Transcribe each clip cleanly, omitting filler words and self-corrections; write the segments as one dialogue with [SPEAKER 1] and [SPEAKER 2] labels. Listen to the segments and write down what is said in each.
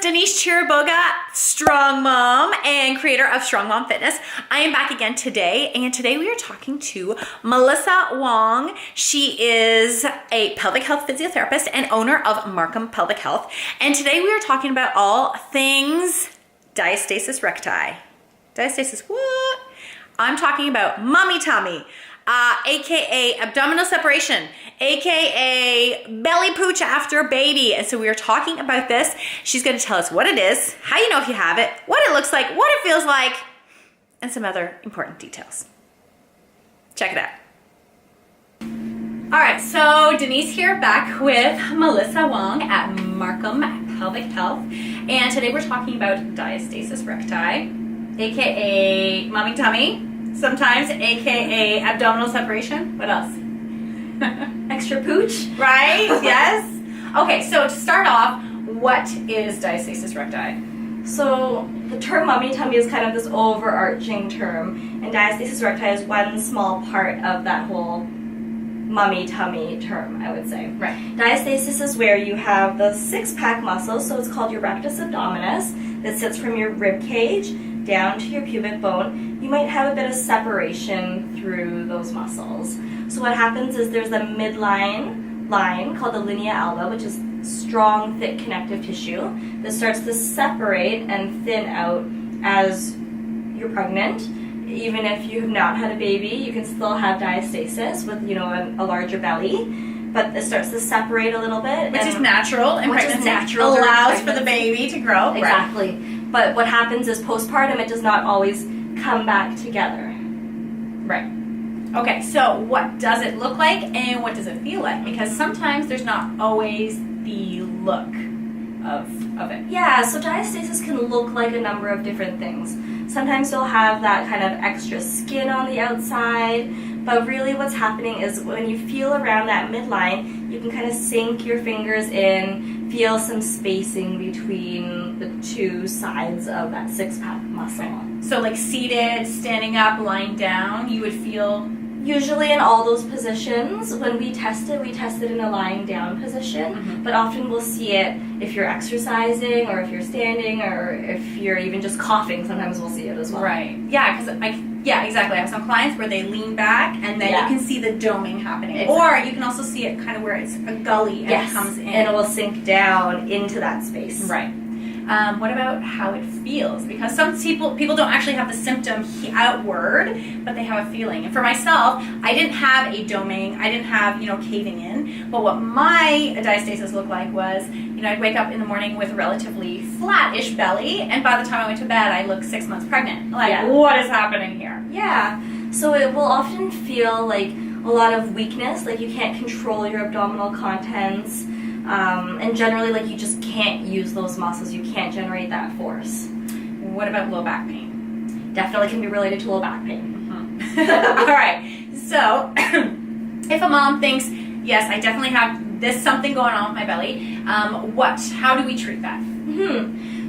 [SPEAKER 1] Denise Chiriboga, Strong Mom and creator of Strong Mom Fitness. I am back again today, and today we are talking to Melissa Wong. She is a pelvic health physiotherapist and owner of Markham Pelvic Health. And today we are talking about all things diastasis recti. Diastasis what? I'm talking about mommy tummy. AKA abdominal separation, AKA belly pooch after a baby. And so we are talking about this. She's going to tell us what it is, how you know if you have it, what it looks like, what it feels like, and some other important details. Check it out. All right, so Denise here back with Melissa Wong at Markham Pelvic Health. And today we're talking about diastasis recti, AKA mommy tummy. Sometimes, AKA abdominal separation. What else?
[SPEAKER 2] Extra pooch.
[SPEAKER 1] Right? Yes. Okay, so to start off, what is diastasis recti?
[SPEAKER 2] So the term mommy tummy is kind of this overarching term, and diastasis recti is one small part of that whole mommy tummy term, I would say.
[SPEAKER 1] Right.
[SPEAKER 2] Diastasis is where you have the six-pack muscles, so it's called your rectus abdominis, that sits from your rib cage down to your pubic bone. You might have a bit of separation through those muscles. So what happens is there's a midline line called the linea alba, which is strong, thick connective tissue that starts to separate and thin out as you're pregnant. Even if you have not had a baby, you can still have diastasis with, a larger belly, but it starts to separate a little bit.
[SPEAKER 1] Which is natural in pregnancy.
[SPEAKER 2] Natural
[SPEAKER 1] allows for the baby to grow.
[SPEAKER 2] Exactly.
[SPEAKER 1] Right.
[SPEAKER 2] But what happens is postpartum, it does not always come back together.
[SPEAKER 1] Right. Okay, so what does it look like and what does it feel like? Because sometimes there's not always the look of it.
[SPEAKER 2] Yeah, so diastasis can look like a number of different things. Sometimes you'll have that kind of extra skin on the outside, but really what's happening is when you feel around that midline, you can kind of sink your fingers in, feel some spacing between the two sides of that six-pack muscle.
[SPEAKER 1] Right. So like seated, standing up, lying down, you would feel...
[SPEAKER 2] Usually in all those positions, when we test it in a lying down position, but often we'll see it if you're exercising or if you're standing or if you're even just coughing, sometimes we'll see it as well.
[SPEAKER 1] Right. Yeah, because exactly. I have some clients where they lean back and then you can see the doming happening. Exactly. Or you can also see it kind of where it's a gully and it comes in.
[SPEAKER 2] And it will sink down into that space.
[SPEAKER 1] Right. What about how it feels? Because some people don't actually have the symptom outward, but they have a feeling. And for myself, I didn't have a doming, I didn't have, caving in, but what my diastasis looked like was, I'd wake up in the morning with a relatively flat-ish belly, and by the time I went to bed, I looked 6 months pregnant. What is happening here?
[SPEAKER 2] Yeah, so it will often feel like a lot of weakness, like you can't control your abdominal contents, and generally, you just can't use those muscles. You can't generate that force.
[SPEAKER 1] What about low back pain?
[SPEAKER 2] Definitely can be related to low back pain.
[SPEAKER 1] All right. So, if a mom thinks, yes, I definitely have this something going on with my belly, how do we treat that?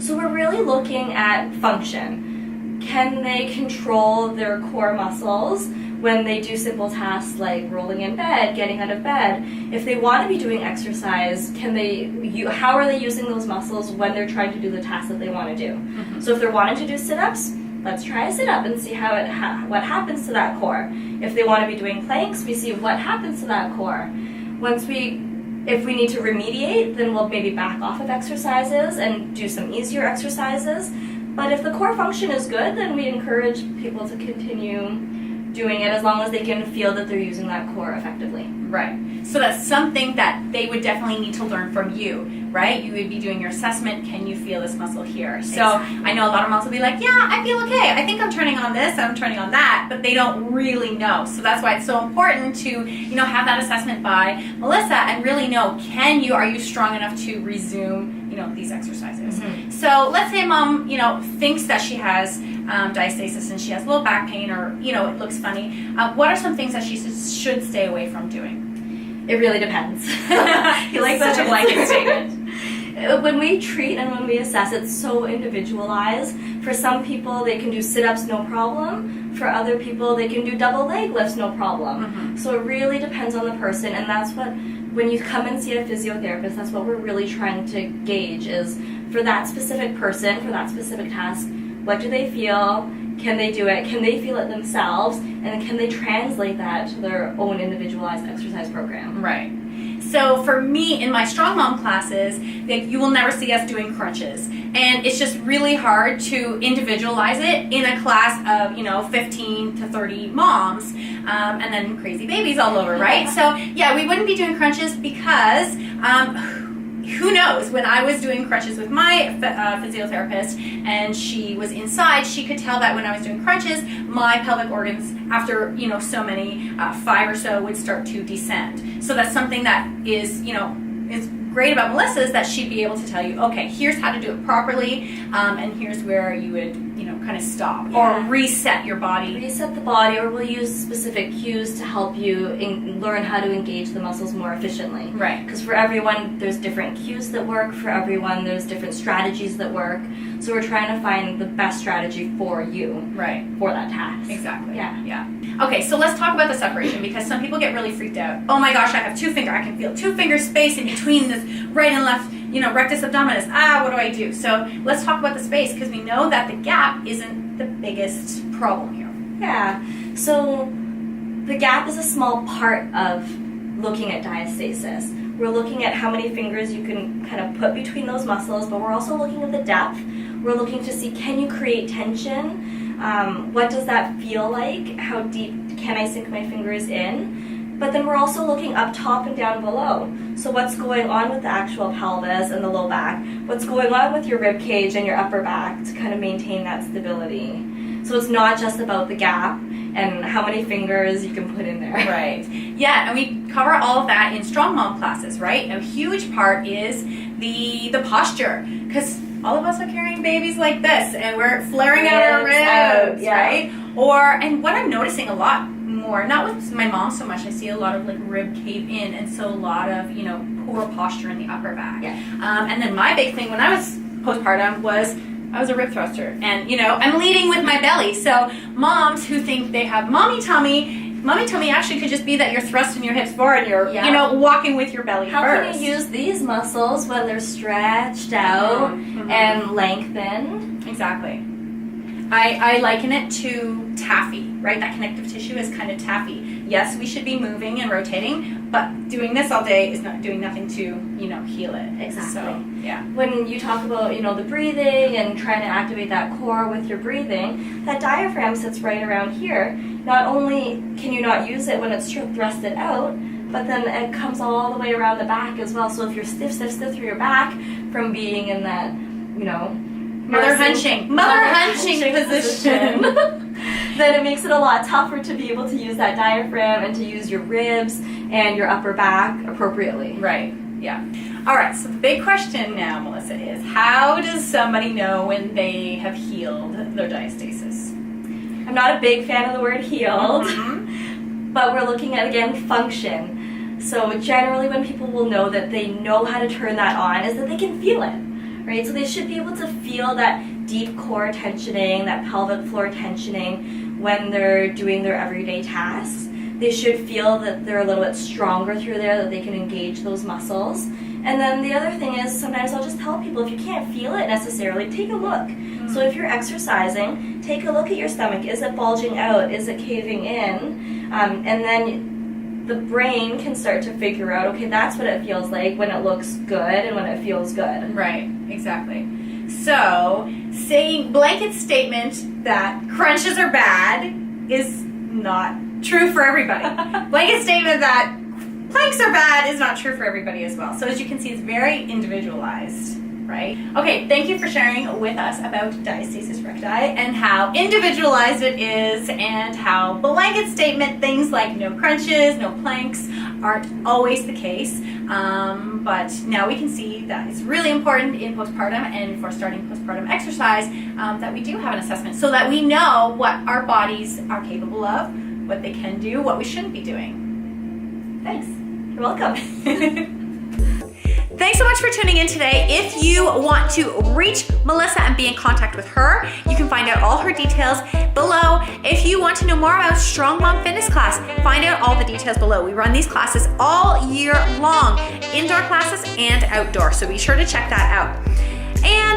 [SPEAKER 2] So we're really looking at function. Can they control their core muscles when they do simple tasks like rolling in bed, getting out of bed? If they want to be doing exercise, how are they using those muscles when they're trying to do the tasks that they want to do? So if they're wanting to do sit-ups, let's try a sit-up and see what happens to that core. If they want to be doing planks, we see what happens to that core. If we need to remediate, then we'll maybe back off of exercises and do some easier exercises. But if the core function is good, then we encourage people to continue doing it as long as they can feel that they're using that core effectively.
[SPEAKER 1] Right. So that's something that they would definitely need to learn from you, right? You would be doing your assessment. Can you feel this muscle here? So I know a lot of moms will be like, yeah, I feel okay. I think I'm turning on this, I'm turning on that, but they don't really know. So that's why it's so important to, have that assessment by Melissa and really know, are you strong enough to resume, these exercises? So let's say mom, thinks that she has diastasis and she has low back pain or, it looks funny. What are some things that she should stay away from doing?
[SPEAKER 2] It really depends.
[SPEAKER 1] You like such a blanket statement.
[SPEAKER 2] When we treat and when we assess, it's so individualized. For some people, they can do sit-ups no problem. For other people, they can do double leg lifts no problem. So it really depends on the person, and that's what, when you come and see a physiotherapist, that's what we're really trying to gauge is for that specific person, for that specific task, what do they feel? Can they do it? Can they feel it themselves? And then can they translate that to their own individualized exercise program?
[SPEAKER 1] Right. So for me, in my Strong Mom classes, you will never see us doing crunches. And it's just really hard to individualize it in a class of, 15 to 30 moms, and then crazy babies all over, right? So yeah, we wouldn't be doing crunches because, who knows, when I was doing crunches with my physiotherapist and she was inside, she could tell that when I was doing crunches, my pelvic organs, after, so many, 5 or so, would start to descend. So that's something that is, is great about Melissa, is that she'd be able to tell you, okay, here's how to do it properly, and here's where you would, kind of stop or reset your body.
[SPEAKER 2] Reset the body, or we'll use specific cues to help you learn how to engage the muscles more efficiently.
[SPEAKER 1] Right.
[SPEAKER 2] Because for everyone, there's different cues that work. For everyone, there's different strategies that work. So we're trying to find the best strategy for you.
[SPEAKER 1] Right.
[SPEAKER 2] For that task.
[SPEAKER 1] Exactly.
[SPEAKER 2] Yeah.
[SPEAKER 1] Okay, so let's talk about the separation, because some people get really freaked out. Oh my gosh, I have I can feel 2 finger space in between this right and left, rectus abdominis. What do I do? So let's talk about the space, because we know that the gap isn't the biggest problem here.
[SPEAKER 2] Yeah. So the gap is a small part of looking at diastasis. We're looking at how many fingers you can kind of put between those muscles, but we're also looking at the depth. We're looking to see, can you create tension? What does that feel like? How deep can I sink my fingers in? But then we're also looking up top and down below. So what's going on with the actual pelvis and the low back? What's going on with your rib cage and your upper back to kind of maintain that stability? So it's not just about the gap and how many fingers you can put in there.
[SPEAKER 1] Right. Yeah, and we cover all of that in Strong Mom classes, right? A huge part is the posture, because all of us are carrying babies like this, and we're flaring out our ribs, right? And what I'm noticing a lot more, not with my mom so much, I see a lot of rib cave in, and so a lot of poor posture in the upper back.
[SPEAKER 2] Yeah.
[SPEAKER 1] And then my big thing when I was postpartum was I was a rib thruster, and I'm leading with my belly. So moms who think they have mommy tummy actually could just be that you're thrusting your hips forward, you're walking with your belly
[SPEAKER 2] How
[SPEAKER 1] first.
[SPEAKER 2] can you use these muscles when they're stretched out and lengthened?
[SPEAKER 1] Exactly. I liken it to taffy, right? That connective tissue is kind of taffy. Yes, we should be moving and rotating, but doing this all day is not doing nothing to, heal it.
[SPEAKER 2] Exactly.
[SPEAKER 1] So, yeah.
[SPEAKER 2] When you talk about, the breathing and trying to activate that core with your breathing, that diaphragm sits right around here. Not only can you not use it when it's thrusted out, but then it comes all the way around the back as well. So if you're stiff through your back from being in that,
[SPEAKER 1] Mother hunching position.
[SPEAKER 2] Then it makes it a lot tougher to be able to use that diaphragm and to use your ribs and your upper back appropriately.
[SPEAKER 1] Right, yeah. All right, so the big question now, Melissa, is how does somebody know when they have healed their diastasis?
[SPEAKER 2] I'm not a big fan of the word healed, but we're looking at, again, function. So generally when people will know that they know how to turn that on is that they can feel it. Right, so they should be able to feel that deep core tensioning, that pelvic floor tensioning when they're doing their everyday tasks. They should feel that they're a little bit stronger through there, that they can engage those muscles. And then the other thing is, sometimes I'll just tell people, if you can't feel it necessarily, take a look. So if you're exercising, take a look at your stomach. Is it bulging out? Is it caving in? And then the brain can start to figure out, okay, that's what it feels like when it looks good and when it feels good.
[SPEAKER 1] Right, exactly. So saying blanket statement that crunches are bad is not true for everybody. Blanket statement that planks are bad is not true for everybody as well. So as you can see, it's very individualized, right? Okay, thank you for sharing with us about diastasis recti and how individualized it is, and how blanket statement things like no crunches, no planks aren't always the case. But now we can see that it's really important in postpartum and for starting postpartum exercise that we do have an assessment so that we know what our bodies are capable of, what they can do, what we shouldn't be doing.
[SPEAKER 2] Thanks. You're welcome.
[SPEAKER 1] Thanks so much for tuning in today. If you want to reach Melissa and be in contact with her, you can find out all her details below. If you want to know more about Strong Mom Fitness class, find out all the details below. We run these classes all year long, indoor classes and outdoor, so be sure to check that out. And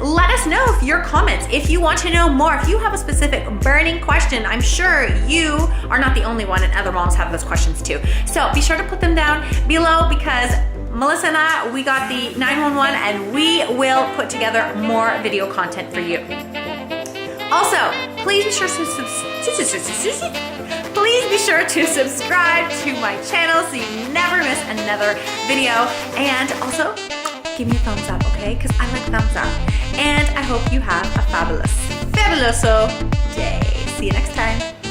[SPEAKER 1] let us know if your comments, if you want to know more, if you have a specific burning question. I'm sure you are not the only one and other moms have those questions too. So be sure to put them down below because Melissa and I, we got the 911 and we will put together more video content for you. Also, please be sure to subscribe to my channel so you never miss another video. And also, give me a thumbs up, okay? Because I like thumbs up. And I hope you have a fabuloso day. See you next time.